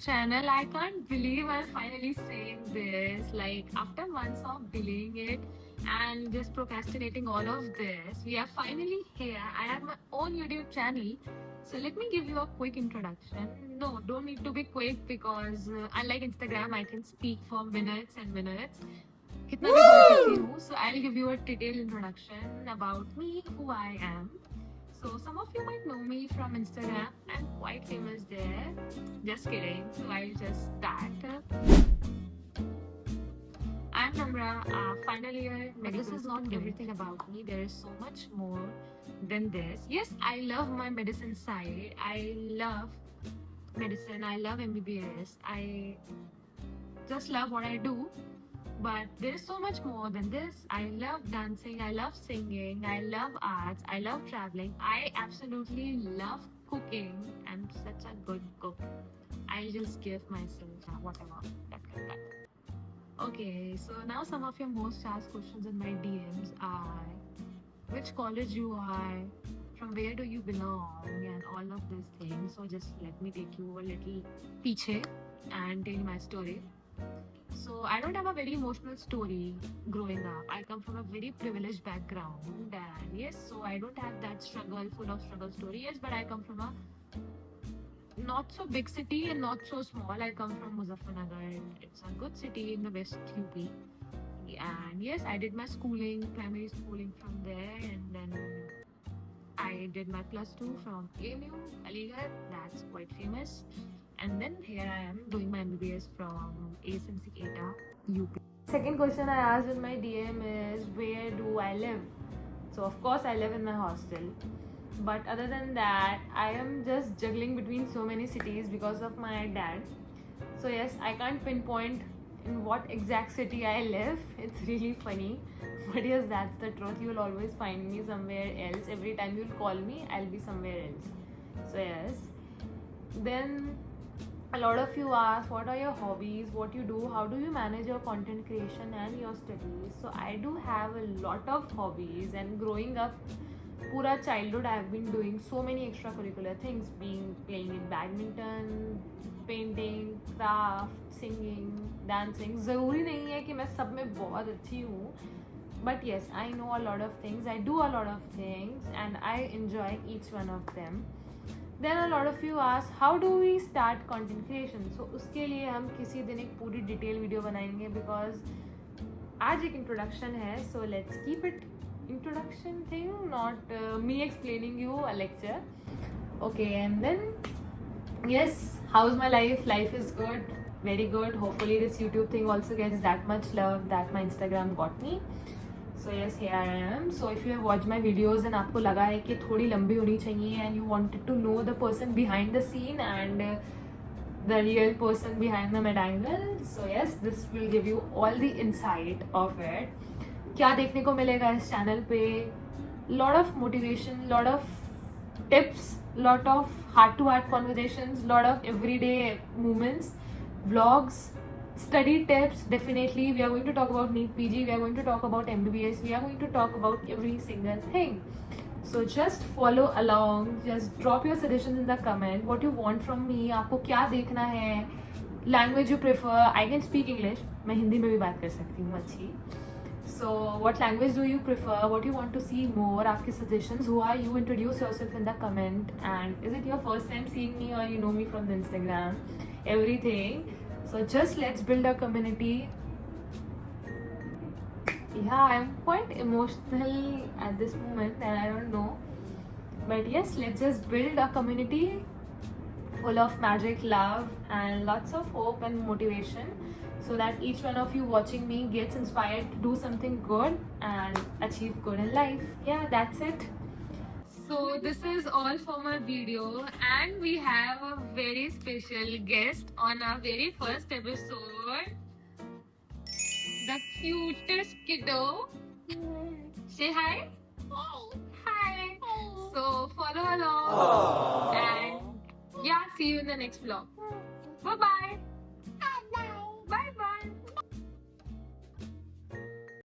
channel. I can't believe I'm finally saying this. Like, after months of delaying it and just procrastinating all of this, we are finally here. I have my own YouTube channel. So let me give you a quick introduction. No, don't need to be quick because unlike Instagram, I can speak for minutes and minutes. कितना भी बोल सकती हूँ. So I'll give you a detailed introduction about me, who I am. So some of you might know me from Instagram. I'm quite famous there. Just kidding. So I'll just start. I'm Namra, final year medical. This is not everything about me. There is so much more than this. Yes, I love my medicine side. I love medicine. I love MBBS. I just love what I do. But there is so much more than this. I love dancing, I love singing, I love arts, I love traveling. I absolutely love cooking. I'm such a good cook. I'll just give myself whatever. That. Okay, so now some of your most asked questions in my DMs are which college you are, from where do you belong, and all of these things. So just let me take you a little piche and tell you my story. So I don't have a very emotional story growing up. I come from a very privileged background, and yes, so I don't have that full of struggle story. Yes, but I come from a not so big city and not so small. I come from Muzaffarnagar. It's a good city in the West UP. And yes, I did my schooling, primary schooling from there, and then I did my +2 from AMU, Aligarh. That's quite famous. And then here I am doing my MBBS from ASMC ETA, UP. Second question I asked in my DM is where do I live? So of course I live in my hostel. But other than that, I am just juggling between so many cities because of my dad. So yes, I can't pinpoint in what exact city I live. It's really funny. But yes, that's the truth. You'll always find me somewhere else. Every time you'll call me, I'll be somewhere else. So yes. Then a lot of you ask what are your hobbies, what you do, how do you manage your content creation and your studies. So I do have a lot of hobbies, and growing up pura childhood I have been doing so many extracurricular things, being playing in badminton, painting, craft, singing, dancing. ज़रूरी नहीं है कि मैं सब में बहुत अच्छी हूँ, but yes, I know a lot of things, I do a lot of things, and I enjoy each one of them. Then a lot of you ask how do we start content creation. So उसके लिए हम किसी दिन एक पूरी detail video बनाएंगे, because आज एक इंट्रोडक्शन है. So let's keep it introduction thing, not me explaining you a lecture. Okay, and then yes, how's my life? Life is good, very good. Hopefully this YouTube thing also gets that much love that my Instagram got me. So yes, here I am. So if you have watched my videos and आपको लगा है कि थोड़ी लंबी होनी चाहिए and you wanted to know the person behind the scene and the real person behind the mid angle, so yes, this will give you all the insight of it. क्या देखने को मिलेगा इस चैनल पे? Lot of motivation, lot of tips, lot of heart-to-heart conversations, lot of everyday moments, vlogs, study tips. Definitely we are going to talk about NEET PG, we are going to talk about MBBS, we are going to talk about every single thing. So just follow along, just drop your suggestions in the comment, what you want from me, आपको क्या देखना है, language you prefer. I can speak English, मैं हिंदी में भी बात कर सकती हूँ अच्छी. So what language do you prefer, what you want to see more, आपके suggestions, who are you, introduce yourself in the comment, and is it your first time seeing me or you know me from the Instagram, everything. So just let's build a community. Yeah, I'm quite emotional at this moment and I don't know, but yes, let's just build a community full of magic, love, and lots of hope and motivation, so that each one of you watching me gets inspired to do something good and achieve good in life. Yeah, that's it. So this is all for my video, and we have a very special guest on our very first episode, the cutest kiddo. Say hi. Hi. So follow along. And yeah, see you in the next vlog. Bye bye.